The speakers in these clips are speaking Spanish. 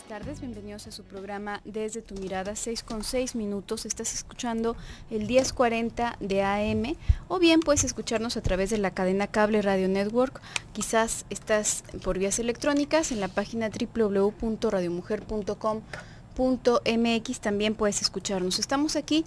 tardes, bienvenidos a su programa Desde tu Mirada, 6:06. Estás escuchando el 1040 de AM, o bien puedes escucharnos a través de la cadena Cable Radio Network. Quizás estás por vías electrónicas en la página www.radiomujer.com.mx, también puedes escucharnos. Estamos aquí,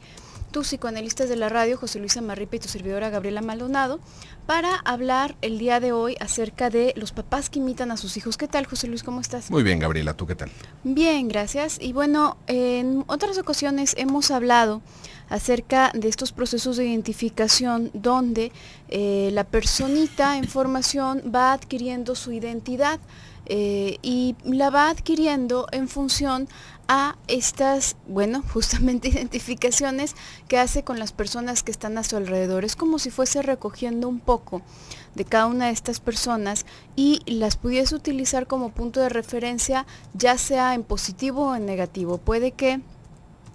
tus psicoanalistas de la radio, José Luis Amarripa y tu servidora Gabriela Maldonado, para hablar el día de hoy acerca de los papás que imitan a sus hijos. ¿Qué tal, José Luis? ¿Cómo estás? Muy bien, Gabriela, ¿tú qué tal? Bien, gracias. Y bueno, en otras ocasiones hemos hablado acerca de estos procesos de identificación donde la personita en formación va adquiriendo su identidad y la va adquiriendo en función a estas, bueno, justamente identificaciones que hace con las personas que están a su alrededor. Es como si fuese recogiendo un poco de cada una de estas personas y las pudiese utilizar como punto de referencia, ya sea en positivo o en negativo. Puede que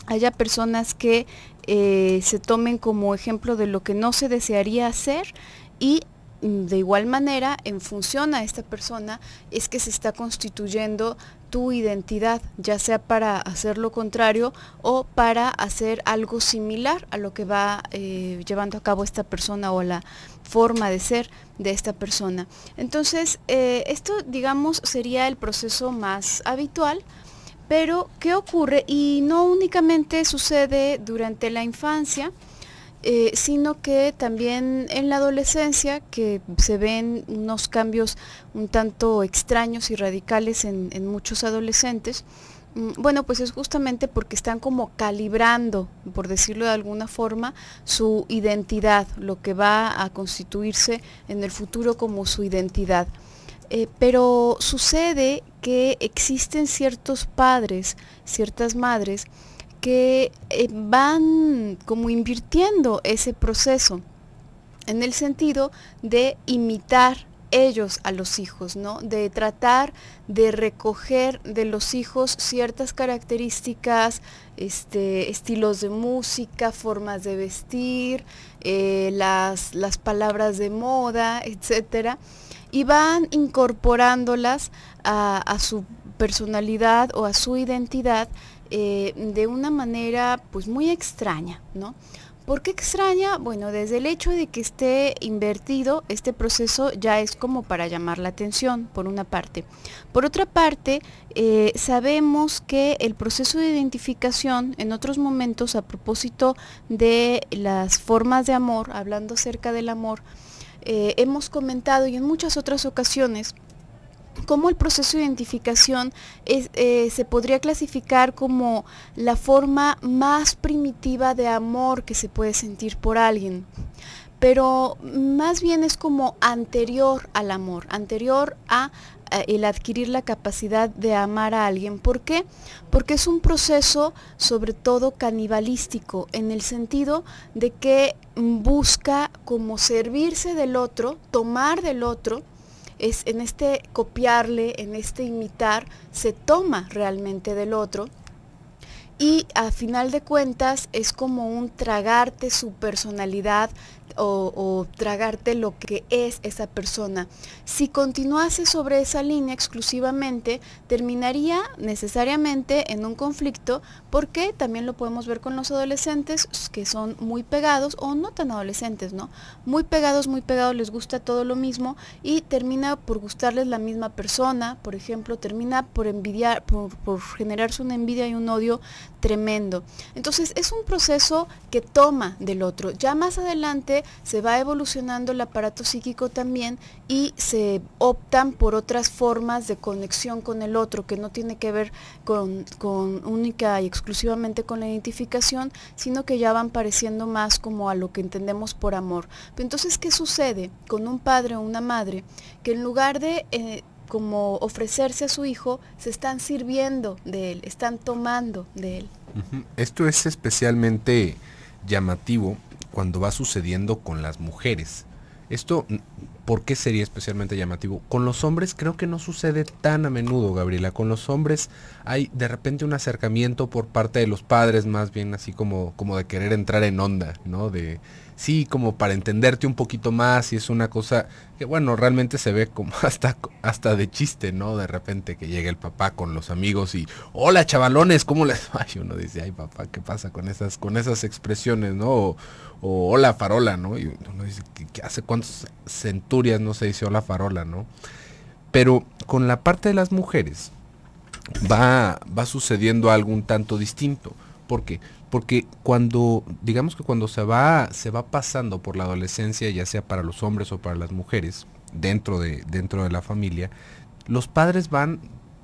haya personas que se tomen como ejemplo de lo que no se desearía hacer, y de igual manera, en función a esta persona, es que se está constituyendo tu identidad, ya sea para hacer lo contrario o para hacer algo similar a lo que va llevando a cabo esta persona o la forma de ser de esta persona. Entonces, esto, digamos, sería el proceso más habitual. Pero, ¿qué ocurre? Y no únicamente sucede durante la infancia, sino que también en la adolescencia, que se ven unos cambios un tanto extraños y radicales en muchos adolescentes. Bueno, pues es justamente porque están como calibrando, por decirlo de alguna forma, su identidad, lo que va a constituirse en el futuro como su identidad. Pero sucede que existen ciertos padres, ciertas madres, que van como invirtiendo ese proceso en el sentido de imitar ellos a los hijos, ¿no? De tratar de recoger de los hijos ciertas características, estilos de música, formas de vestir, las palabras de moda, etcétera, y van incorporándolas a su personalidad o a su identidad de una manera pues muy extraña, ¿no? ¿Por qué extraña? Bueno, desde el hecho de que esté invertido, este proceso ya es como para llamar la atención, por una parte. Por otra parte, sabemos que el proceso de identificación, en otros momentos, a propósito de las formas de amor, hablando acerca del amor, hemos comentado, y en muchas otras ocasiones, cómo el proceso de identificación se podría clasificar como la forma más primitiva de amor que se puede sentir por alguien, pero más bien es como anterior al amor, anterior a el adquirir la capacidad de amar a alguien. ¿Por qué? Porque es un proceso sobre todo canibalístico, en el sentido de que busca como servirse del otro, tomar del otro. Es en este copiarle, en este imitar, se toma realmente del otro, y a final de cuentas es como un tragarte su personalidad o tragarte lo que es esa persona. Si continuase sobre esa línea exclusivamente, terminaría necesariamente en un conflicto, porque también lo podemos ver con los adolescentes que son muy pegados, o no tan adolescentes, ¿no? Muy pegados, les gusta todo lo mismo y termina por gustarles la misma persona, por ejemplo, termina por envidiar, por generarse una envidia y un odio tremendo. Entonces es un proceso que toma del otro. Ya más adelante se va evolucionando el aparato psíquico también, y se optan por otras formas de conexión con el otro, que no tiene que ver con única y exclusivamente con la identificación, sino que ya van pareciendo más como a lo que entendemos por amor. Pero entonces, ¿qué sucede con un padre o una madre que en lugar de como ofrecerse a su hijo, se están sirviendo de él, están tomando de él? Esto es especialmente llamativo cuando va sucediendo con las mujeres. Esto ¿por qué sería especialmente llamativo? Con los hombres creo que no sucede tan a menudo, Gabriela. Con los hombres hay de repente un acercamiento por parte de los padres, más bien así como de querer entrar en onda, ¿no? De sí, como para entenderte un poquito más, y es una cosa que, bueno, realmente se ve como hasta de chiste, ¿no? De repente que llega el papá con los amigos y, hola chavalones, ¿cómo les va? Y uno dice, ay papá, ¿qué pasa con esas expresiones, ¿no? O hola farola, ¿no? Y uno dice, ¿qué hace cuántas centurias no se dice hola farola, ¿no? Pero con la parte de las mujeres va sucediendo algo un tanto distinto. ¿Por qué? Porque digamos que cuando se va pasando por la adolescencia, ya sea para los hombres o para las mujeres, dentro de la familia, los padres van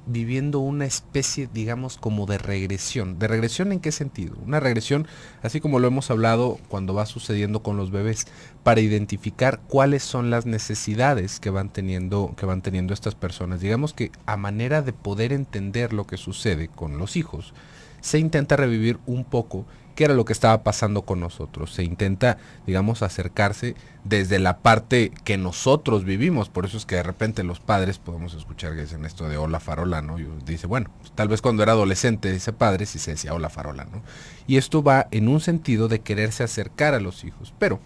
viviendo una especie, digamos, como de regresión. ¿De regresión en qué sentido? Una regresión, así como lo hemos hablado cuando va sucediendo con los bebés, para identificar cuáles son las necesidades que van teniendo estas personas. Digamos que a manera de poder entender lo que sucede con los hijos, se intenta revivir un poco qué era lo que estaba pasando con nosotros. Se intenta, digamos, acercarse desde la parte que nosotros vivimos. Por eso es que de repente los padres podemos escuchar que dicen esto de hola farola, ¿no? Y dice, bueno, pues, tal vez cuando era adolescente ese padre sí se decía hola farola, ¿no? Y esto va en un sentido de quererse acercar a los hijos. Pero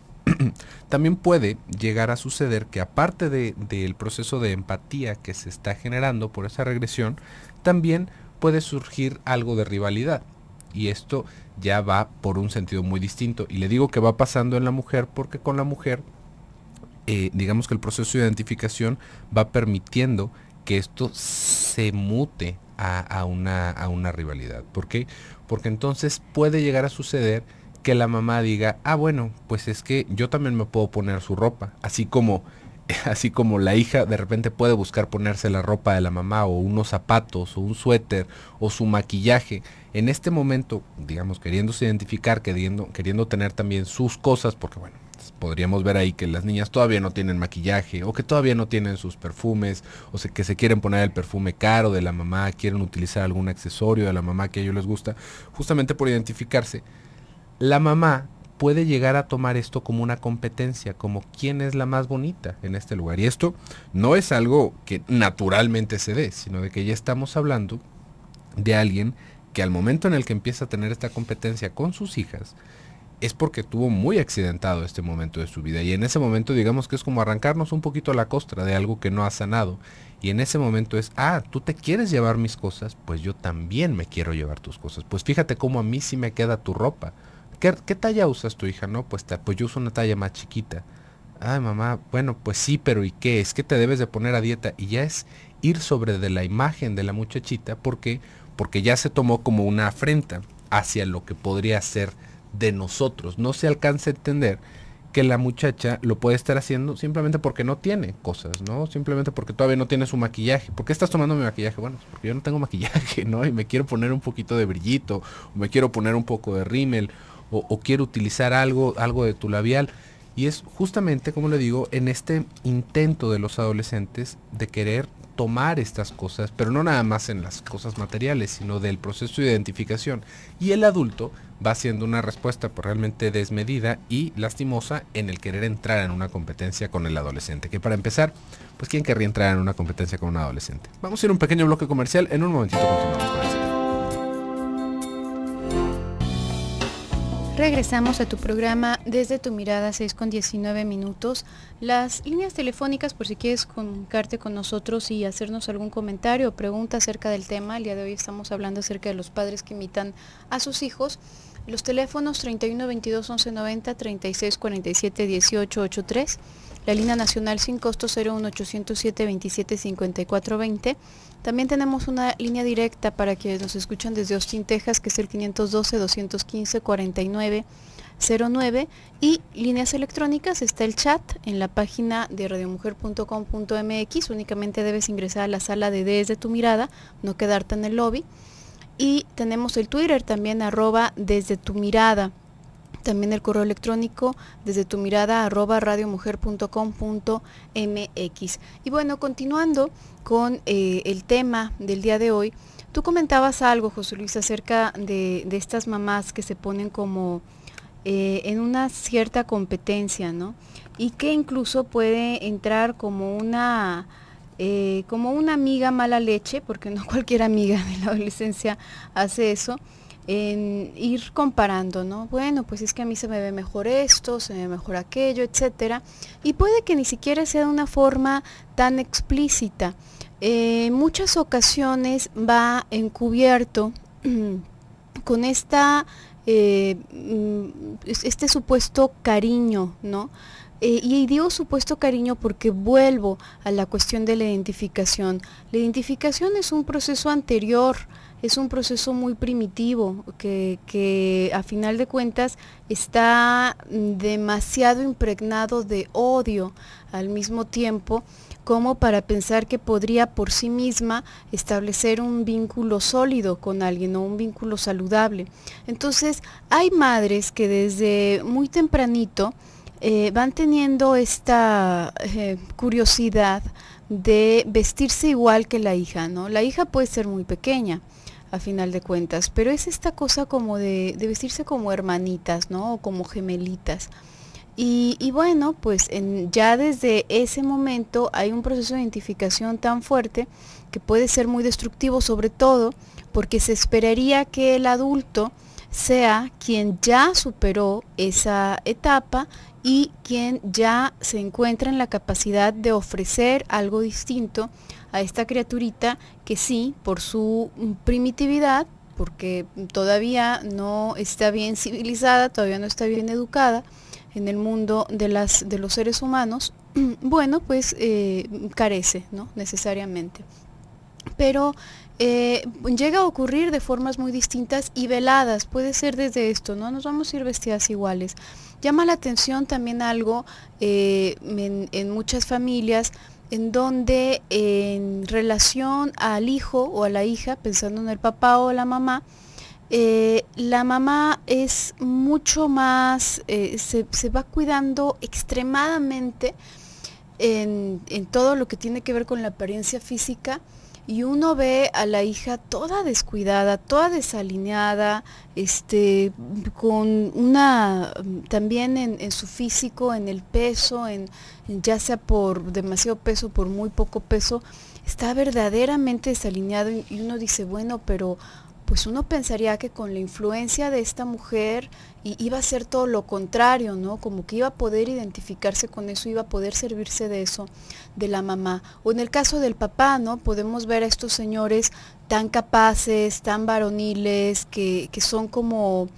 también puede llegar a suceder que aparte del proceso de empatía que se está generando por esa regresión, también puede surgir algo de rivalidad, y esto ya va por un sentido muy distinto. Y le digo que va pasando en la mujer porque con la mujer, digamos que el proceso de identificación va permitiendo que esto se mute a una rivalidad. ¿Por qué? Porque entonces puede llegar a suceder que la mamá diga, ah bueno, pues es que yo también me puedo poner su ropa, así como la hija de repente puede buscar ponerse la ropa de la mamá, o unos zapatos, o un suéter, o su maquillaje. En este momento, digamos, queriéndose identificar, queriendo tener también sus cosas, porque bueno, podríamos ver ahí que las niñas todavía no tienen maquillaje, o que todavía no tienen sus perfumes, que se quieren poner el perfume caro de la mamá, quieren utilizar algún accesorio de la mamá que a ellos les gusta, justamente por identificarse. La mamá puede llegar a tomar esto como una competencia, como quién es la más bonita en este lugar. Y esto no es algo que naturalmente se dé, sino de que ya estamos hablando de alguien que al momento en el que empieza a tener esta competencia con sus hijas, es porque tuvo muy accidentado este momento de su vida. Y en ese momento, digamos que es como arrancarnos un poquito la costra de algo que no ha sanado. Y en ese momento es, tú te quieres llevar mis cosas, pues yo también me quiero llevar tus cosas. Pues fíjate cómo a mí sí me queda tu ropa. ¿Qué talla usas tu hija? No, pues yo uso una talla más chiquita. Ay, mamá, bueno, pues sí, pero ¿y qué? Es que te debes de poner a dieta. Y ya es ir sobre de la imagen de la muchachita, porque ya se tomó como una afrenta hacia lo que podría ser de nosotros. No se alcanza a entender que la muchacha lo puede estar haciendo simplemente porque no tiene cosas, ¿no? Simplemente porque todavía no tiene su maquillaje. ¿Por qué estás tomando mi maquillaje? Bueno, pues porque yo no tengo maquillaje, ¿no? Y me quiero poner un poquito de brillito, o me quiero poner un poco de rímel, o quiero utilizar algo de tu labial. Y es justamente, como le digo, en este intento de los adolescentes de querer tomar estas cosas, pero no nada más en las cosas materiales, sino del proceso de identificación. Y el adulto va haciendo una respuesta pues, realmente desmedida y lastimosa en el querer entrar en una competencia con el adolescente. Que para empezar, pues ¿quién querría entrar en una competencia con un adolescente? Vamos a ir a un pequeño bloque comercial, en un momentito continuamos con el tema. Regresamos a tu programa Desde tu Mirada, 6:19. Las líneas telefónicas, por si quieres comunicarte con nosotros y hacernos algún comentario o pregunta acerca del tema. El día de hoy estamos hablando acerca de los padres que imitan a sus hijos. Los teléfonos 31 22 11 90, 36 47 18 83. La línea nacional sin costo 01 807 27 54 20. También tenemos una línea directa para quienes nos escuchan desde Austin, Texas, que es el 512-215-4909. Y líneas electrónicas, está el chat en la página de radiomujer.com.mx. Únicamente debes ingresar a la sala de Desde tu Mirada, no quedarte en el lobby. Y tenemos el Twitter también, @desde tu mirada. También el correo electrónico desde tu mirada @radiomujer.com.mx. Y bueno, continuando con el tema del día de hoy, tú comentabas algo, José Luis, acerca de estas mamás que se ponen como en una cierta competencia, ¿no? Y que incluso puede entrar como una amiga mala leche, porque no cualquier amiga de la adolescencia hace eso, en ir comparando, ¿no? Bueno, pues es que a mí se me ve mejor esto, se me ve mejor aquello, etcétera. Y puede que ni siquiera sea de una forma tan explícita. En muchas ocasiones va encubierto con este supuesto cariño, ¿no? Y digo supuesto cariño porque vuelvo a la cuestión de la identificación. La identificación es un proceso anterior, es un proceso muy primitivo que a final de cuentas está demasiado impregnado de odio al mismo tiempo como para pensar que podría por sí misma establecer un vínculo sólido con alguien o un vínculo saludable. Entonces, hay madres que desde muy tempranito van teniendo esta curiosidad de vestirse igual que la hija, ¿no? La hija puede ser muy pequeña, a final de cuentas, pero es esta cosa como de vestirse como hermanitas, ¿no? O como gemelitas. Y bueno, pues ya desde ese momento hay un proceso de identificación tan fuerte que puede ser muy destructivo, sobre todo porque se esperaría que el adulto sea quien ya superó esa etapa y quien ya se encuentra en la capacidad de ofrecer algo distinto a esta criaturita que sí, por su primitividad, porque todavía no está bien civilizada, todavía no está bien educada en el mundo de los seres humanos, bueno, pues carece, ¿no? Necesariamente. Pero llega a ocurrir de formas muy distintas y veladas, puede ser desde esto, ¿no? Nos vamos a ir vestidas iguales. Llama la atención también algo en muchas familias en donde en relación al hijo o a la hija, pensando en el papá o la mamá es mucho más, se va cuidando extremadamente en todo lo que tiene que ver con la apariencia física, y uno ve a la hija toda descuidada, toda desalineada, con también en su físico, en el peso, ya sea por demasiado peso, por muy poco peso, está verdaderamente desalineado, y uno dice, bueno, pero pues uno pensaría que con la influencia de esta mujer iba a ser todo lo contrario, ¿no? Como que iba a poder identificarse con eso, iba a poder servirse de eso, de la mamá. O en el caso del papá, ¿no? Podemos ver a estos señores tan capaces, tan varoniles, que son como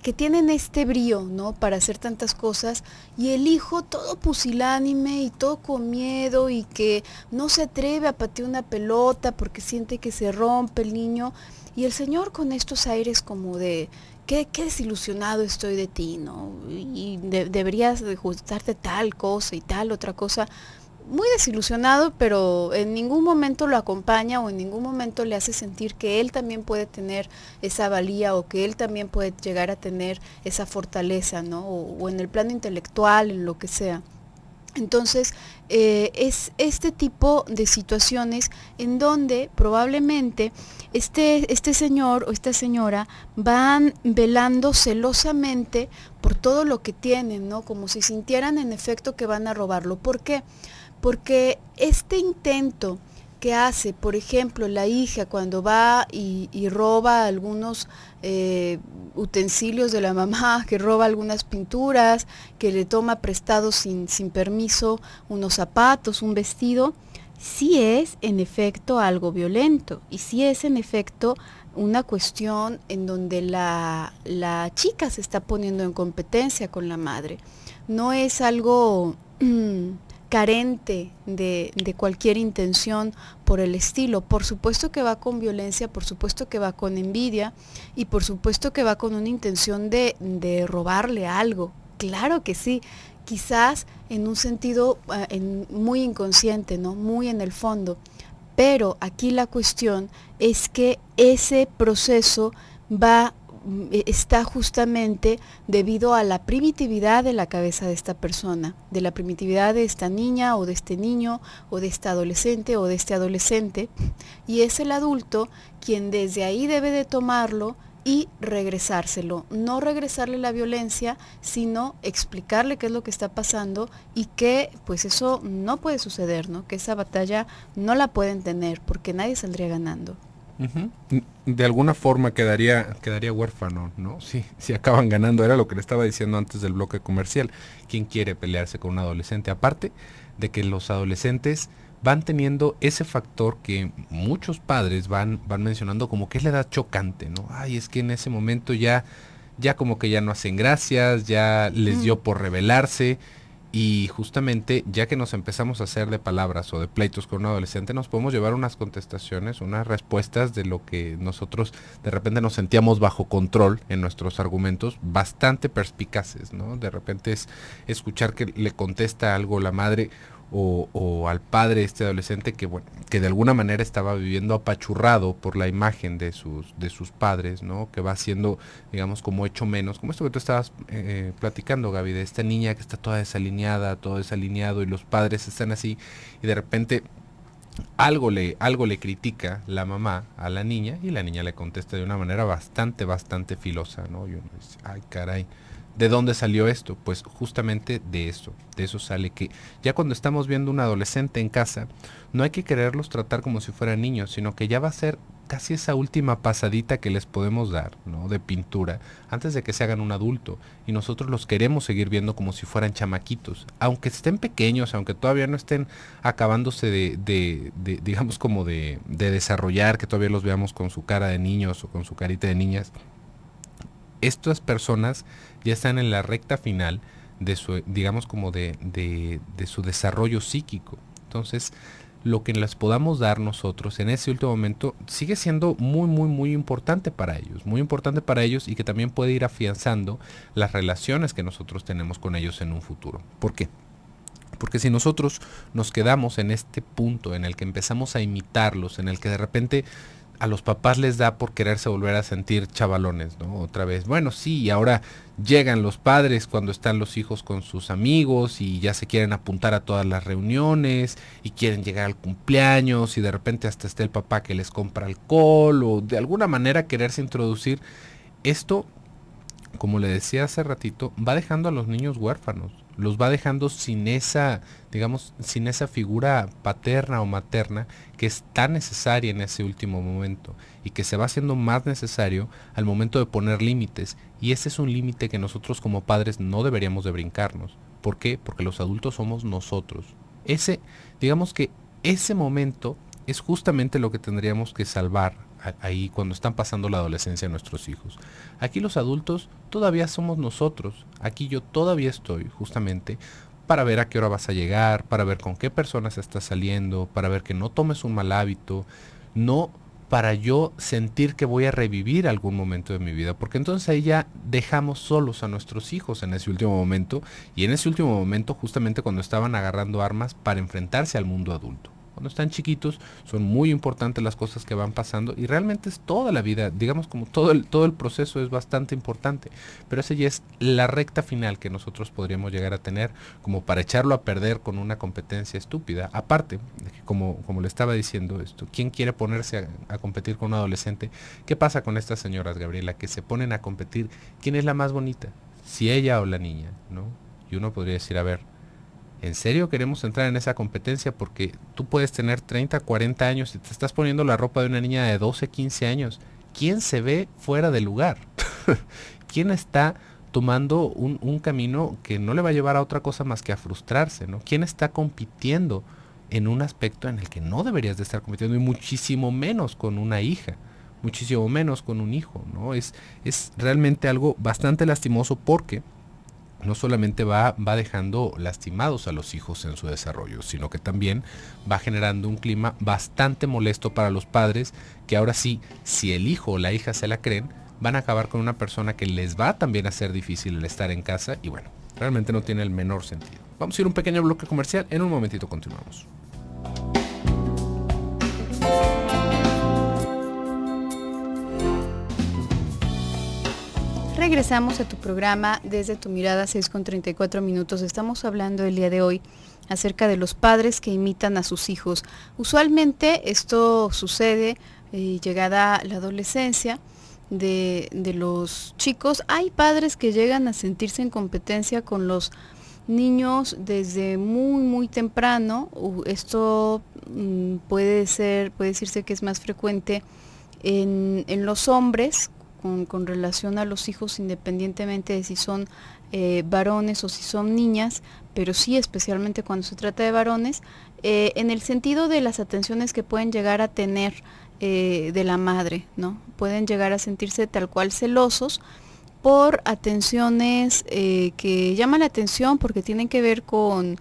que tienen este brío, ¿no? Para hacer tantas cosas, y el hijo todo pusilánime y todo con miedo y que no se atreve a patear una pelota porque siente que se rompe el niño, y el señor con estos aires como de qué desilusionado estoy de ti, ¿no? Y deberías de gustarte tal cosa y tal otra cosa. Muy desilusionado, pero en ningún momento lo acompaña o en ningún momento le hace sentir que él también puede tener esa valía o que él también puede llegar a tener esa fortaleza, ¿no? O en el plano intelectual, en lo que sea. Entonces, es este tipo de situaciones en donde probablemente este señor o esta señora van velando celosamente por todo lo que tienen, ¿no? Como si sintieran en efecto que van a robarlo. ¿Por qué? Porque este intento que hace, por ejemplo, la hija cuando va y roba algunos utensilios de la mamá, que roba algunas pinturas, que le toma prestado sin permiso unos zapatos, un vestido, sí es en efecto algo violento y sí es en efecto una cuestión en donde la chica se está poniendo en competencia con la madre. No es algo carente de cualquier intención por el estilo. Por supuesto que va con violencia, por supuesto que va con envidia y por supuesto que va con una intención de robarle algo. Claro que sí, quizás en un sentido muy inconsciente, ¿no? Muy en el fondo. Pero aquí la cuestión es que ese proceso está justamente debido a la primitividad de la cabeza de esta persona, de la primitividad de esta niña o de este niño o de esta adolescente o de este adolescente, y es el adulto quien desde ahí debe de tomarlo y regresárselo, no regresarle la violencia, sino explicarle qué es lo que está pasando y que pues eso no puede suceder, ¿no? Que esa batalla no la pueden tener porque nadie saldría ganando. De alguna forma quedaría huérfano, ¿no? Si acaban ganando, era lo que le estaba diciendo antes del bloque comercial. ¿Quién quiere pelearse con un adolescente? Aparte de que los adolescentes van teniendo ese factor que muchos padres van mencionando como que es la edad chocante, ¿no? Ay, es que en ese momento ya como que ya no hacen gracias, ya les dio por rebelarse. Y justamente, ya que nos empezamos a hacer de palabras o de pleitos con un adolescente, nos podemos llevar unas contestaciones, unas respuestas de lo que nosotros de repente nos sentíamos bajo control en nuestros argumentos, bastante perspicaces, ¿no? De repente es escuchar que le contesta algo la madre o al padre este adolescente que bueno, que de alguna manera estaba viviendo apachurrado por la imagen de sus padres, ¿no? Que va siendo, digamos, como hecho menos, como esto que tú estabas platicando, Gaby, de esta niña que está toda desalineada, todo desalineado y los padres están así y de repente algo le critica la mamá a la niña y la niña le contesta de una manera bastante filosa, ¿no? Y uno dice, ay caray, ¿de dónde salió esto? Pues justamente de eso sale que ya cuando estamos viendo un adolescente en casa, no hay que quererlos tratar como si fueran niños, sino que ya va a ser casi esa última pasadita que les podemos dar, ¿no? De pintura, antes de que se hagan un adulto. Y nosotros los queremos seguir viendo como si fueran chamaquitos, aunque estén pequeños, aunque todavía no estén acabándose digamos como de desarrollar, que todavía los veamos con su cara de niños o con su carita de niñas. Estas personas ya están en la recta final de su, digamos como de su desarrollo psíquico. Entonces, lo que les podamos dar nosotros en ese último momento sigue siendo muy importante para ellos y que también puede ir afianzando las relaciones que nosotros tenemos con ellos en un futuro. ¿Por qué? Porque si nosotros nos quedamos en este punto en el que empezamos a imitarlos, en el que de repente a los papás les da por quererse volver a sentir chavalones, ¿no? Otra vez, bueno, sí, y ahora llegan los padres cuando están los hijos con sus amigos y ya se quieren apuntar a todas las reuniones y quieren llegar al cumpleaños y de repente hasta está el papá que les compra alcohol o de alguna manera quererse introducir. Esto, como le decía hace ratito, va dejando a los niños huérfanos, los va dejando sin esa, digamos, sin esa figura paterna o materna que es tan necesaria en ese último momento y que se va haciendo más necesario al momento de poner límites. Y ese es un límite que nosotros como padres no deberíamos de brincarnos. ¿Por qué? Porque los adultos somos nosotros. Digamos que ese momento es justamente lo que tendríamos que salvar ahí cuando están pasando la adolescencia nuestros hijos. Aquí los adultos todavía somos nosotros. Aquí yo todavía estoy justamente para ver a qué hora vas a llegar, para ver con qué personas estás saliendo, para ver que no tomes un mal hábito, no para yo sentir que voy a revivir algún momento de mi vida, porque entonces ahí ya dejamos solos a nuestros hijos en ese último momento, y en ese último momento justamente cuando estaban agarrando armas para enfrentarse al mundo adulto. Cuando están chiquitos son muy importantes las cosas que van pasando y realmente es toda la vida, digamos como todo el proceso es bastante importante, pero esa ya es la recta final que nosotros podríamos llegar a tener como para echarlo a perder con una competencia estúpida. Aparte, como le estaba diciendo esto, ¿quién quiere ponerse a competir con un adolescente? ¿Qué pasa con estas señoras, Gabriela, que se ponen a competir? ¿Quién es la más bonita? Si ella o la niña, ¿no? Y uno podría decir, a ver, ¿en serio queremos entrar en esa competencia? Porque tú puedes tener 30, 40 años y te estás poniendo la ropa de una niña de 12, 15 años. ¿Quién se ve fuera de lugar? ¿Quién está tomando un camino que no le va a llevar a otra cosa más que a frustrarse, ¿no? ¿Quién está compitiendo en un aspecto en el que no deberías de estar compitiendo? Y muchísimo menos con una hija, muchísimo menos con un hijo, ¿no? Es realmente algo bastante lastimoso porque no solamente va dejando lastimados a los hijos en su desarrollo, sino que también va generando un clima bastante molesto para los padres, que ahora sí, si el hijo o la hija se la creen, van a acabar con una persona que les va también a ser difícil el estar en casa, y bueno, realmente no tiene el menor sentido. Vamos a ir a un pequeño bloque comercial, en un momentito continuamos. Regresamos a tu programa Desde tu Mirada, 6:34. Estamos hablando el día de hoy acerca de los padres que imitan a sus hijos. Usualmente esto sucede llegada la adolescencia, de los chicos. Hay padres que llegan a sentirse en competencia con los niños desde muy temprano. Esto puede decirse que es más frecuente en los hombres con relación a los hijos, independientemente de si son varones o si son niñas, pero sí especialmente cuando se trata de varones, en el sentido de las atenciones que pueden llegar a tener de la madre, ¿no? Pueden llegar a sentirse tal cual celosos por atenciones que llaman la atención porque tienen que ver con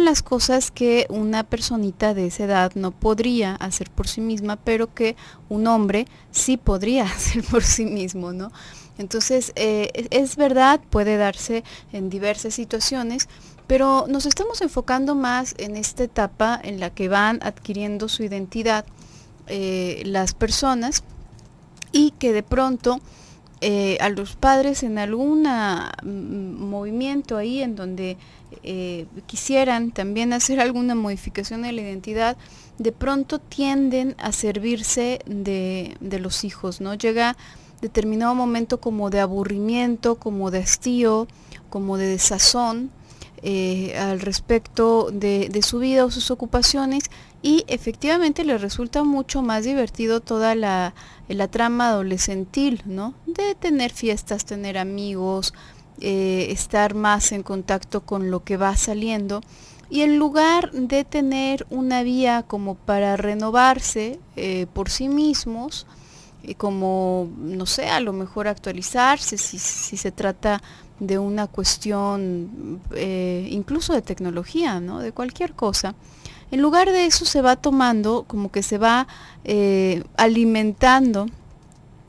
las cosas que una personita de esa edad no podría hacer por sí misma, pero que un hombre sí podría hacer por sí mismo, ¿no? Entonces, es verdad, puede darse en diversas situaciones, pero nos estamos enfocando más en esta etapa en la que van adquiriendo su identidad las personas, y que de pronto a los padres en algún movimiento ahí en donde quisieran también hacer alguna modificación de la identidad, de pronto tienden a servirse de los hijos, ¿no? Llega determinado momento como de aburrimiento, como de hastío, como de desazón al respecto de su vida o sus ocupaciones, y efectivamente les resulta mucho más divertido toda la trama adolescentil, ¿no? De tener fiestas, tener amigos, estar más en contacto con lo que va saliendo, y en lugar de tener una vía como para renovarse por sí mismos, como, no sé, a lo mejor actualizarse si se trata de una cuestión incluso de tecnología, ¿no? De cualquier cosa. En lugar de eso se va tomando, como que se va alimentando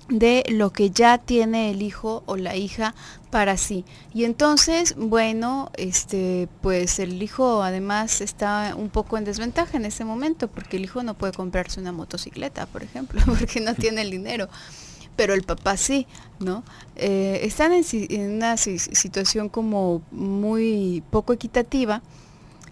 de lo que ya tiene el hijo o la hija para sí. Y entonces, bueno, pues el hijo además está un poco en desventaja en ese momento, porque el hijo no puede comprarse una motocicleta, por ejemplo, porque no tiene el dinero, pero el papá sí, ¿no? Están en una situación como muy poco equitativa,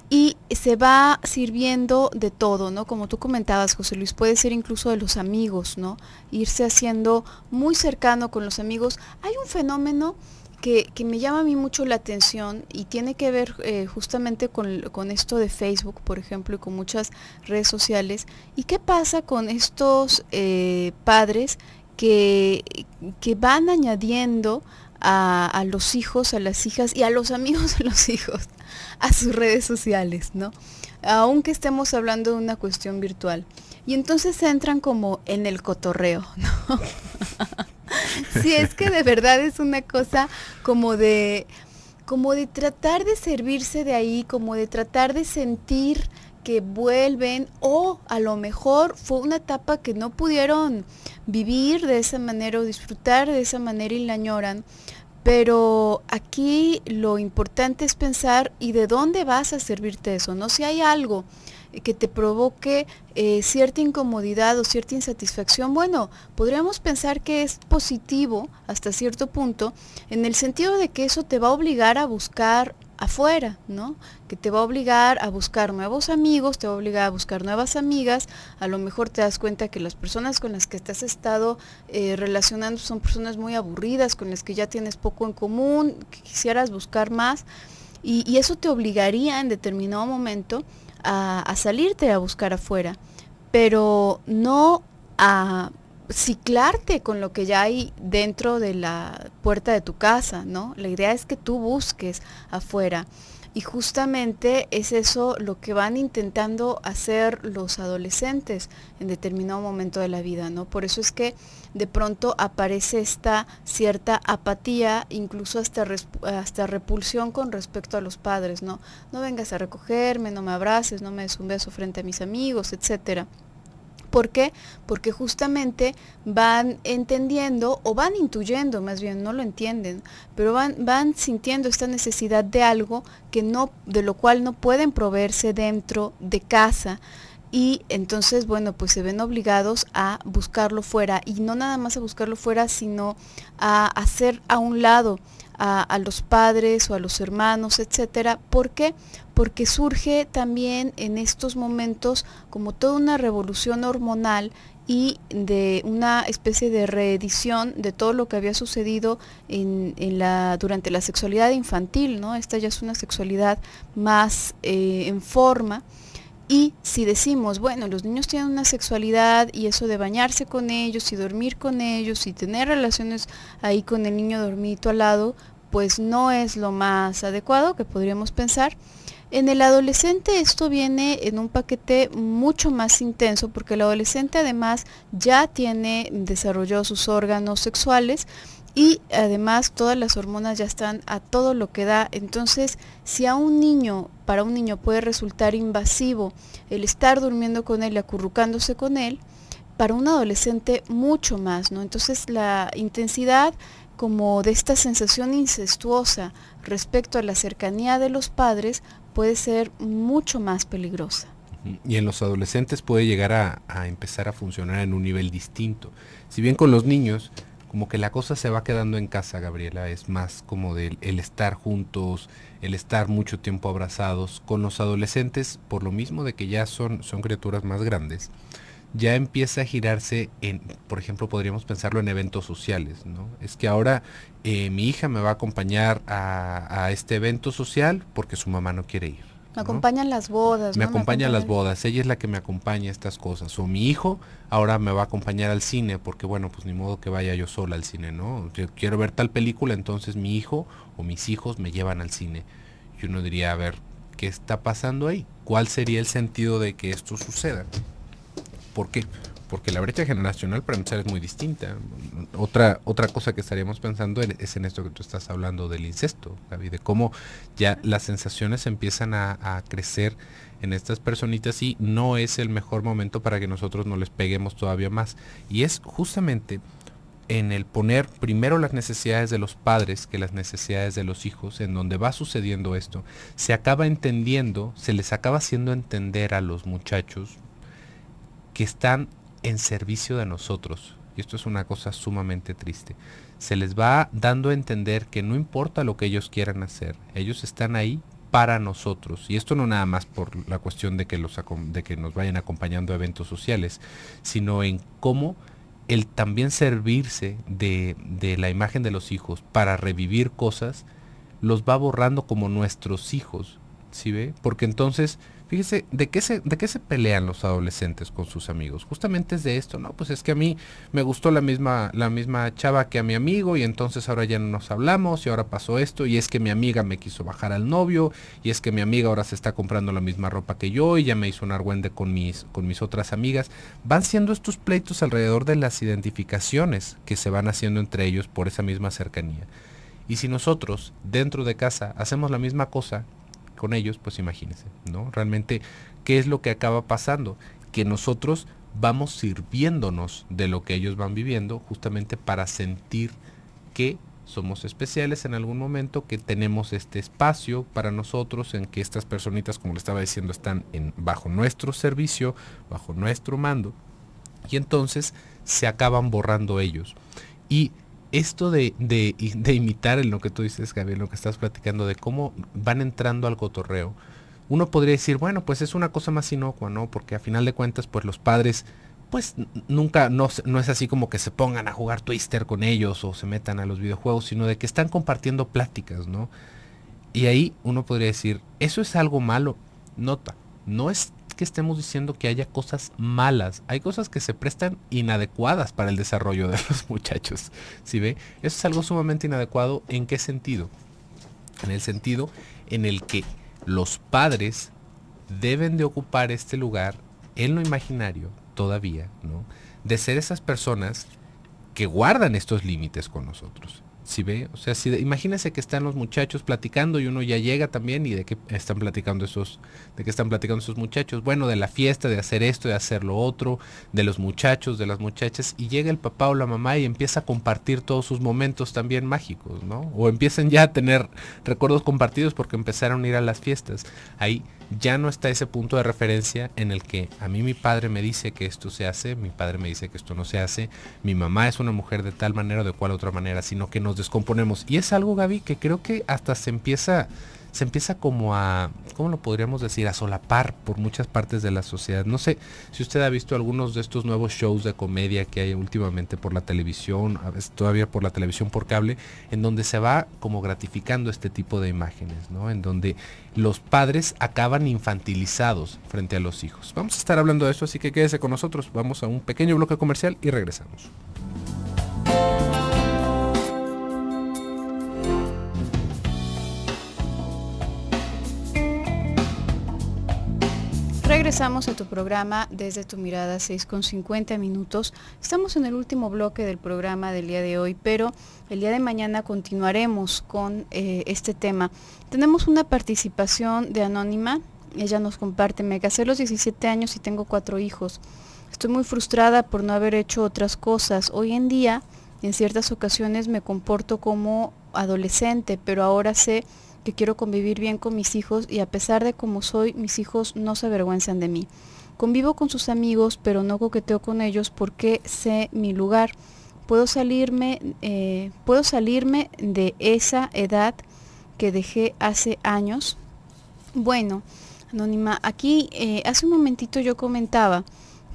y se va sirviendo de todo, ¿no? Como tú comentabas, José Luis, puede ser incluso de los amigos, ¿no? Irse haciendo muy cercano con los amigos. Hay un fenómeno que me llama a mí mucho la atención, y tiene que ver justamente con esto de Facebook, por ejemplo, y con muchas redes sociales. ¿Y qué pasa con estos padres que van añadiendo a los hijos, a las hijas y a los amigos de los hijos a sus redes sociales, ¿no? Aunque estemos hablando de una cuestión virtual? Y entonces entran como en el cotorreo, ¿no? Sí, es que de verdad es una cosa como de tratar de servirse de ahí, como de tratar de sentir que vuelven, o a lo mejor fue una etapa que no pudieron vivir de esa manera o disfrutar de esa manera y la añoran. Pero aquí lo importante es pensar, ¿y de dónde vas a servirte eso? ¿No? Si hay algo que te provoque cierta incomodidad o cierta insatisfacción, bueno, podríamos pensar que es positivo hasta cierto punto, en el sentido de que eso te va a obligar a buscar afuera, ¿no? Que te va a obligar a buscar nuevos amigos, te va a obligar a buscar nuevas amigas. A lo mejor te das cuenta que las personas con las que te has estado relacionando son personas muy aburridas, con las que ya tienes poco en común, que quisieras buscar más, y eso te obligaría en determinado momento a salirte a buscar afuera, pero no a ciclarte con lo que ya hay dentro de la puerta de tu casa, ¿no? La idea es que tú busques afuera, y justamente es eso lo que van intentando hacer los adolescentes en determinado momento de la vida, ¿no? Por eso es que de pronto aparece esta cierta apatía, incluso hasta repulsión con respecto a los padres, ¿no? No vengas a recogerme, no me abraces, no me des un beso frente a mis amigos, etcétera. ¿Por qué? Porque justamente van entendiendo, o van intuyendo, más bien, no lo entienden, pero van sintiendo esta necesidad de algo de lo cual no pueden proveerse dentro de casa. Y entonces, bueno, pues se ven obligados a buscarlo fuera, y no nada más a buscarlo fuera, sino a hacer a un lado a los padres o a los hermanos, etcétera. ¿Por qué? Porque surge también en estos momentos como toda una revolución hormonal y de una especie de reedición de todo lo que había sucedido durante la sexualidad infantil, ¿no? Esta ya es una sexualidad más en forma. Y si decimos, bueno, los niños tienen una sexualidad y eso de bañarse con ellos y dormir con ellos y tener relaciones ahí con el niño dormidito al lado, pues no es lo más adecuado que podríamos pensar. En el adolescente esto viene en un paquete mucho más intenso porque el adolescente además ya tiene desarrollado sus órganos sexuales y además todas las hormonas ya están a todo lo que da. Entonces, si a un niño, para un niño puede resultar invasivo el estar durmiendo con él y acurrucándose con él, para un adolescente mucho más, ¿no? Entonces la intensidad como de esta sensación incestuosa respecto a la cercanía de los padres puede ser mucho más peligrosa. Y en los adolescentes puede llegar a empezar a funcionar en un nivel distinto. Si bien con los niños, como que la cosa se va quedando en casa, Gabriela, es más como el estar juntos, el estar mucho tiempo abrazados. Con los adolescentes, por lo mismo de que ya son criaturas más grandes, ya empieza a girarse en, por ejemplo, podríamos pensarlo en eventos sociales, ¿no? Es que ahora mi hija me va a acompañar a este evento social porque su mamá no quiere ir. Me acompañan las bodas. Me acompaña a las bodas, ella es la que me acompaña a estas cosas. O mi hijo ahora me va a acompañar al cine porque bueno, pues ni modo que vaya yo sola al cine, ¿no? Yo quiero ver tal película, entonces mi hijo o mis hijos me llevan al cine. Y uno diría, a ver, ¿qué está pasando ahí? ¿Cuál sería el sentido de que esto suceda? ¿Por qué? Porque la brecha generacional para empezar es muy distinta. Otra cosa que estaríamos pensando es en esto que tú estás hablando del incesto, Gaby, de cómo ya las sensaciones empiezan a crecer en estas personitas y no es el mejor momento para que nosotros no les peguemos todavía más. Y es justamente en el poner primero las necesidades de los padres que las necesidades de los hijos, en donde va sucediendo esto, se acaba entendiendo, se les acaba haciendo entender a los muchachos que están en servicio de nosotros. Y esto es una cosa sumamente triste. Se les va dando a entender que no importa lo que ellos quieran hacer, ellos están ahí para nosotros. Y esto no nada más por la cuestión de que nos vayan acompañando a eventos sociales, sino en cómo el también servirse de la imagen de los hijos para revivir cosas, los va borrando como nuestros hijos, ¿sí ve? Porque entonces, fíjese, ¿de qué se pelean los adolescentes con sus amigos? Justamente es de esto, ¿no? Pues es que a mí me gustó la misma chava que a mi amigo y entonces ahora ya no nos hablamos y ahora pasó esto y es que mi amiga me quiso bajar al novio y es que mi amiga ahora se está comprando la misma ropa que yo y ya me hizo un argüende con mis otras amigas. Van siendo estos pleitos alrededor de las identificaciones que se van haciendo entre ellos por esa misma cercanía. Y si nosotros, dentro de casa, hacemos la misma cosa con ellos, pues imagínense, ¿no? Realmente, ¿qué es lo que acaba pasando? Que nosotros vamos sirviéndonos de lo que ellos van viviendo justamente para sentir que somos especiales en algún momento, que tenemos este espacio para nosotros, en que estas personitas, como le estaba diciendo, están bajo nuestro servicio, bajo nuestro mando, y entonces se acaban borrando ellos. Y esto de imitar en lo que tú dices, Gabriel, lo que estás platicando, de cómo van entrando al cotorreo, uno podría decir, bueno, pues es una cosa más inocua, ¿no? Porque a final de cuentas, pues los padres, pues nunca, no es así como que se pongan a jugar Twister con ellos o se metan a los videojuegos, sino de que están compartiendo pláticas, ¿no? Y ahí uno podría decir, ¿eso es algo malo? Nota, no es que estemos diciendo que haya cosas malas, hay cosas que se prestan inadecuadas para el desarrollo de los muchachos, ¿sí ve? Eso es algo sumamente inadecuado. ¿En qué sentido? En el sentido en el que los padres deben de ocupar este lugar en lo imaginario todavía, ¿no? De ser esas personas que guardan estos límites con nosotros. ¿Sí ve? O sea, imagínense que están los muchachos platicando y uno ya llega también y de qué están platicando esos muchachos. Bueno, de la fiesta, de hacer esto, de hacer lo otro, de los muchachos, de las muchachas, y llega el papá o la mamá y empieza a compartir todos sus momentos también mágicos, ¿no? O empiezan ya a tener recuerdos compartidos porque empezaron a ir a las fiestas. Ahí ya no está ese punto de referencia en el que a mí mi padre me dice que esto se hace, mi padre me dice que esto no se hace, mi mamá es una mujer de tal manera o de cual otra manera, sino que nos nos descomponemos. Y es algo, Gaby, que creo que hasta se empieza como a, ¿cómo lo podríamos decir? A solapar por muchas partes de la sociedad. No sé si usted ha visto algunos de estos nuevos shows de comedia que hay últimamente por la televisión, a veces todavía por la televisión por cable, en donde se va como gratificando este tipo de imágenes, ¿no? En donde los padres acaban infantilizados frente a los hijos. Vamos a estar hablando de eso, así que quédese con nosotros. Vamos a un pequeño bloque comercial y regresamos. Regresamos a tu programa Desde tu Mirada, 6:50. Estamos en el último bloque del programa del día de hoy, pero el día de mañana continuaremos con este tema. Tenemos una participación de Anónima. Ella nos comparte: me casé a los 17 años y tengo 4 hijos. Estoy muy frustrada por no haber hecho otras cosas. Hoy en día, en ciertas ocasiones me comporto como adolescente, pero ahora sé que quiero convivir bien con mis hijos y a pesar de cómo soy, mis hijos no se avergüenzan de mí. Convivo con sus amigos, pero no coqueteo con ellos porque sé mi lugar. Puedo salirme de esa edad que dejé hace años. Bueno, Anónima, aquí hace un momentito yo comentaba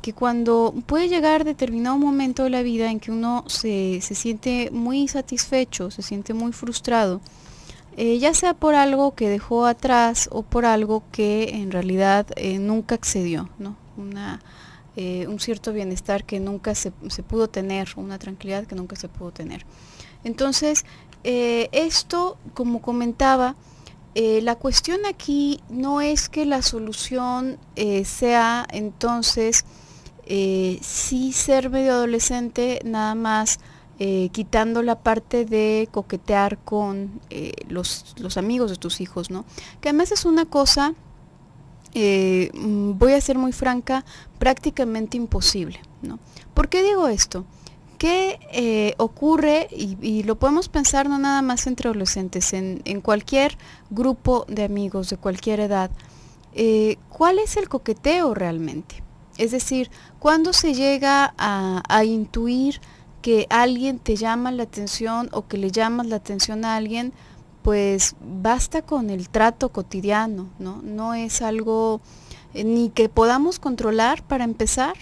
que cuando puede llegar determinado momento de la vida en que uno se siente muy satisfecho, se siente muy frustrado, ya sea por algo que dejó atrás o por algo que en realidad nunca accedió, ¿no? Un cierto bienestar que nunca se pudo tener, una tranquilidad que nunca se pudo tener. Entonces, esto, como comentaba, la cuestión aquí no es que la solución sea entonces sí ser medio adolescente nada más, quitando la parte de coquetear con los amigos de tus hijos, ¿no? Que además es una cosa, voy a ser muy franca, prácticamente imposible, ¿no? ¿Por qué digo esto? ¿Qué ocurre? Y lo podemos pensar no nada más entre adolescentes, en cualquier grupo de amigos de cualquier edad. ¿Cuál es el coqueteo realmente? Es decir, ¿cuándo se llega a intuir que alguien te llama la atención o que le llamas la atención a alguien? Pues basta con el trato cotidiano, ¿no? No es algo ni que podamos controlar para empezar,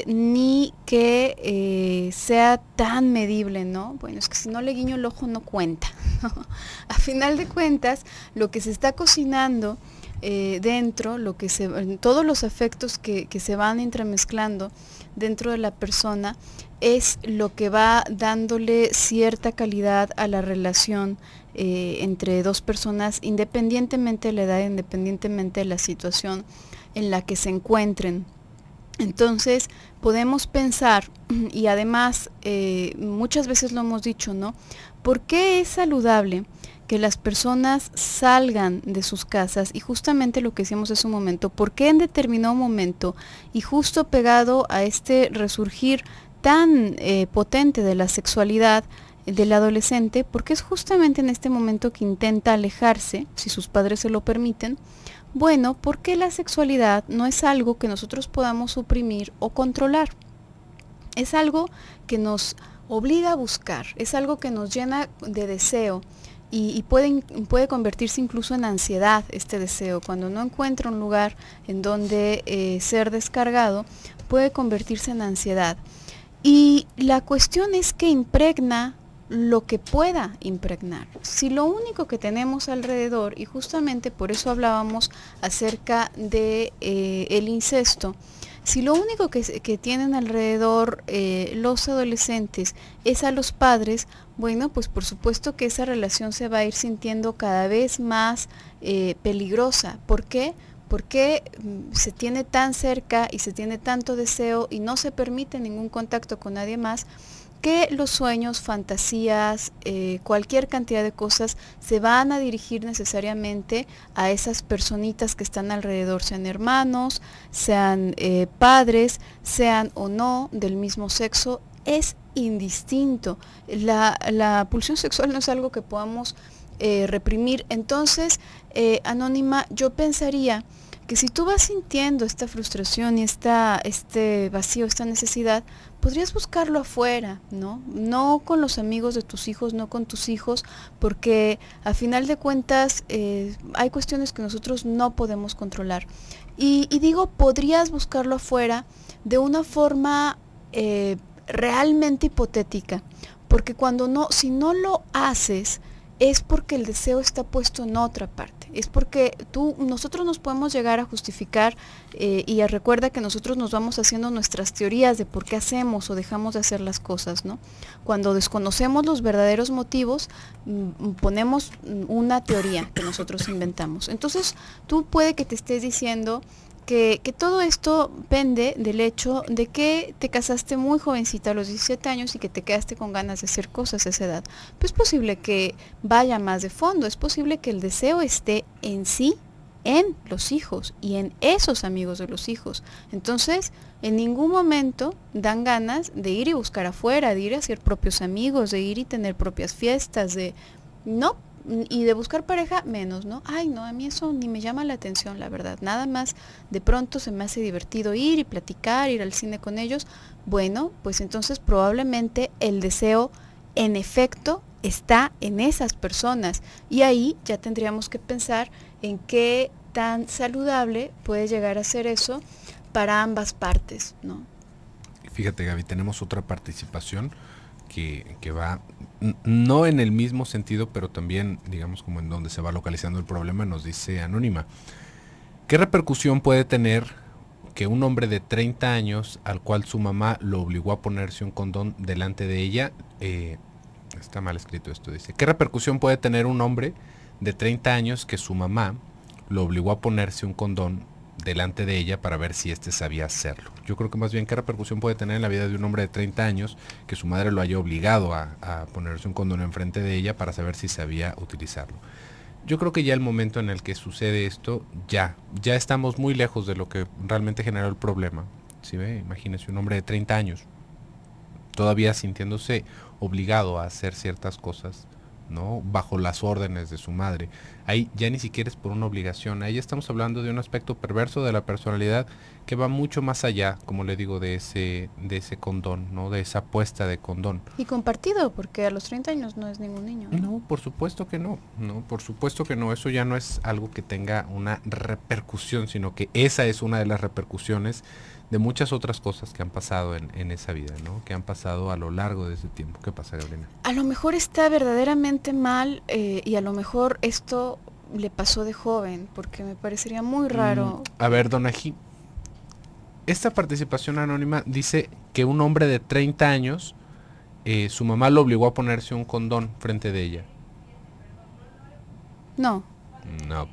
ni que sea tan medible, ¿no? Bueno, es que si no le guiño el ojo no cuenta, ¿no? A final de cuentas, lo que se está cocinando dentro, todos los afectos que se van entremezclando dentro de la persona, es lo que va dándole cierta calidad a la relación entre dos personas, independientemente de la edad, independientemente de la situación en la que se encuentren. Entonces podemos pensar, y además muchas veces lo hemos dicho, ¿no? ¿Por qué es saludable que las personas salgan de sus casas? Y justamente lo que decíamos hace un momento, ¿por qué en determinado momento y justo pegado a este resurgir tan potente de la sexualidad del adolescente? Porque es justamente en este momento que intenta alejarse, si sus padres se lo permiten. Bueno, porque la sexualidad no es algo que nosotros podamos suprimir o controlar. Es algo que nos obliga a buscar, es algo que nos llena de deseo y puede convertirse incluso en ansiedad este deseo. Cuando no encuentra un lugar en donde ser descargado, puede convertirse en ansiedad. Y la cuestión es que impregna lo que pueda impregnar. Si lo único que tenemos alrededor, y justamente por eso hablábamos acerca de el incesto, si lo único que tienen alrededor los adolescentes es a los padres, bueno, pues por supuesto que esa relación se va a ir sintiendo cada vez más peligrosa. ¿Por qué? Porque se tiene tan cerca y se tiene tanto deseo y no se permite ningún contacto con nadie más, que los sueños, fantasías, cualquier cantidad de cosas se van a dirigir necesariamente a esas personitas que están alrededor, sean hermanos, sean padres, sean o no del mismo sexo. Es indistinto. La pulsión sexual no es algo que podamos reprimir. Entonces, Anónima, yo pensaría que si tú vas sintiendo esta frustración y este vacío, esta necesidad, podrías buscarlo afuera, ¿no? No con los amigos de tus hijos, no con tus hijos, porque a final de cuentas hay cuestiones que nosotros no podemos controlar. Y digo, podrías buscarlo afuera de una forma realmente hipotética, porque si no lo haces, es porque el deseo está puesto en otra parte, es porque nosotros nos podemos llegar a justificar y recuerda que nosotros nos vamos haciendo nuestras teorías de por qué hacemos o dejamos de hacer las cosas, ¿no? Cuando desconocemos los verdaderos motivos, ponemos una teoría que nosotros inventamos. Entonces, tú puede que te estés diciendo que todo esto pende del hecho de que te casaste muy jovencita a los 17 años y que te quedaste con ganas de hacer cosas a esa edad. Pues es posible que vaya más de fondo, es posible que el deseo esté en sí, en los hijos y en esos amigos de los hijos. Entonces, en ningún momento dan ganas de ir y buscar afuera, de ir a hacer propios amigos, de ir y tener propias fiestas, no. Y de buscar pareja, menos, ¿no? Ay, no, a mí eso ni me llama la atención, la verdad. Nada más, de pronto se me hace divertido ir y platicar, ir al cine con ellos. Bueno, pues entonces probablemente el deseo, en efecto, está en esas personas. Y ahí ya tendríamos que pensar en qué tan saludable puede llegar a ser eso para ambas partes, ¿no? Fíjate, Gaby, tenemos otra participación que va no en el mismo sentido, pero también, digamos, como en donde se va localizando el problema. Nos dice Anónima: ¿qué repercusión puede tener que un hombre de 30 años, al cual su mamá lo obligó a ponerse un condón delante de ella, está mal escrito esto, dice, ¿qué repercusión puede tener un hombre de 30 años que su mamá lo obligó a ponerse un condón delante de ella para ver si éste sabía hacerlo? Yo creo que más bien, ¿qué repercusión puede tener en la vida de un hombre de 30 años que su madre lo haya obligado a ponerse un condón enfrente de ella para saber si sabía utilizarlo? Yo creo que ya el momento en el que sucede esto, ya estamos muy lejos de lo que realmente generó el problema. ¿Sí ve? Imagínese un hombre de 30 años todavía sintiéndose obligado a hacer ciertas cosas, ¿no? Bajo las órdenes de su madre. Ahí ya ni siquiera es por una obligación, ahí estamos hablando de un aspecto perverso de la personalidad que va mucho más allá, como le digo, de ese condón, ¿no? De esa apuesta de condón. Y compartido, porque a los 30 años no es ningún niño. No, por supuesto que no, por supuesto que no, eso ya no es algo que tenga una repercusión, sino que esa es una de las repercusiones de muchas otras cosas que han pasado en esa vida, ¿no? Que han pasado a lo largo de ese tiempo. ¿Qué pasa, Gabriela? A lo mejor está verdaderamente mal y a lo mejor esto le pasó de joven, porque me parecería muy raro. A ver, don Ají, esta participación anónima dice que un hombre de 30 años, su mamá lo obligó a ponerse un condón frente de ella. No. No.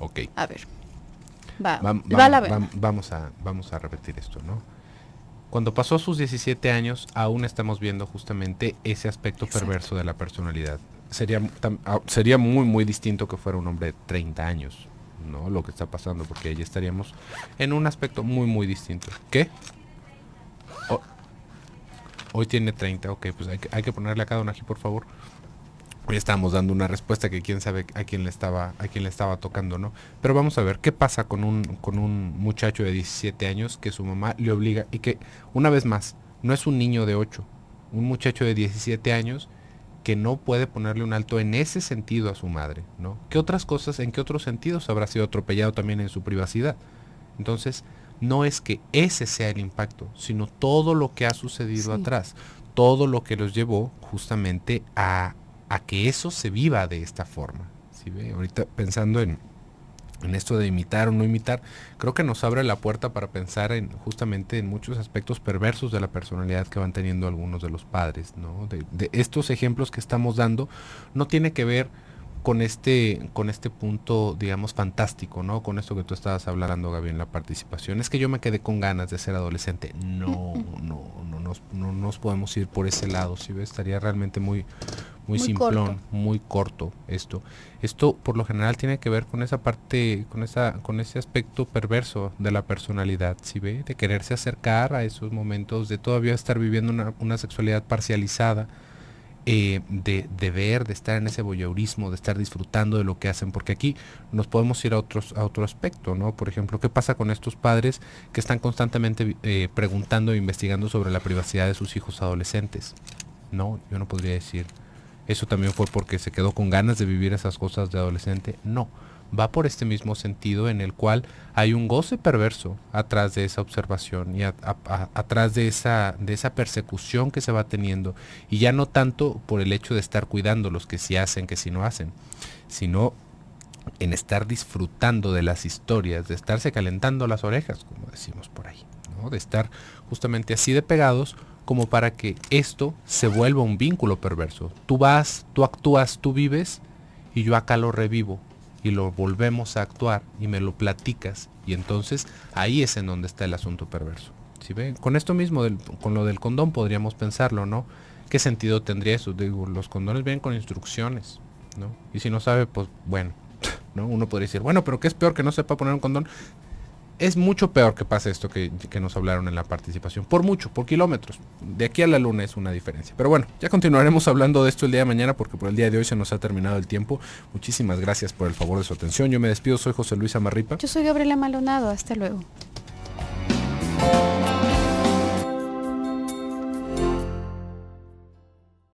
Ok. A ver. Vamos a repetir esto, ¿no? Cuando pasó sus 17 años, aún estamos viendo justamente ese aspecto perverso de la personalidad. Sería muy, muy distinto que fuera un hombre de 30 años, ¿no? Lo que está pasando, porque ahí estaríamos en un aspecto muy, muy distinto. ¿Qué? Hoy tiene 30, ok, pues hay que ponerle acá, don Ají, por favor. Hoy estamos dando una respuesta que quién sabe a quién le estaba tocando, ¿no? Pero vamos a ver qué pasa con un muchacho de 17 años que su mamá le obliga, y que, una vez más, no es un niño de 8, un muchacho de 17 años que no puede ponerle un alto en ese sentido a su madre, ¿no? ¿Qué otras cosas, en qué otros sentidos habrá sido atropellado también en su privacidad? Entonces, no es que ese sea el impacto, sino todo lo que ha sucedido atrás, todo lo que los llevó justamente a que eso se viva de esta forma. ¿Sí ve? Ahorita pensando en esto de imitar o no imitar, creo que nos abre la puerta para pensar justamente en muchos aspectos perversos de la personalidad que van teniendo algunos de los padres, ¿no? De estos ejemplos que estamos dando, no tiene que ver con este punto, digamos, fantástico, ¿no? Con esto que tú estabas hablando, Gaby, en la participación. Es que yo me quedé con ganas de ser adolescente. No nos podemos ir por ese lado, ¿sí ves? Estaría realmente muy simplón, muy corto esto. Esto por lo general tiene que ver con esa parte, con ese aspecto perverso de la personalidad, ¿sí ve? De quererse acercar a esos momentos, de todavía estar viviendo una sexualidad parcializada, de ver, de estar en ese voyeurismo, de estar disfrutando de lo que hacen, porque aquí nos podemos ir a otro aspecto, ¿no? Por ejemplo, ¿qué pasa con estos padres que están constantemente preguntando e investigando sobre la privacidad de sus hijos adolescentes? No, yo no podría decir, eso también fue porque se quedó con ganas de vivir esas cosas de adolescente. No, va por este mismo sentido en el cual hay un goce perverso atrás de esa observación y atrás de esa persecución que se va teniendo, y ya no tanto por el hecho de estar cuidando los que sí hacen, que sí no hacen, sino en estar disfrutando de las historias, de estarse calentando las orejas, como decimos por ahí, ¿no? De estar justamente así de pegados como para que esto se vuelva un vínculo perverso. Tú vas, tú actúas, tú vives, y yo acá lo revivo y lo volvemos a actuar y me lo platicas, y entonces ahí es en donde está el asunto perverso. ¿Sí ven? Con esto mismo, con lo del condón podríamos pensarlo, ¿no? ¿Qué sentido tendría eso? Digo, los condones vienen con instrucciones, ¿no? Y si no sabe, pues bueno, ¿no? Uno podría decir, bueno, pero ¿qué es peor, que no sepa poner un condón? Es mucho peor que pase esto que nos hablaron en la participación. Por mucho, por kilómetros. De aquí a la luna es una diferencia. Pero bueno, ya continuaremos hablando de esto el día de mañana, porque por el día de hoy se nos ha terminado el tiempo. Muchísimas gracias por el favor de su atención. Yo me despido, soy José Luis Amarripa. Yo soy Gabriela Maldonado, hasta luego.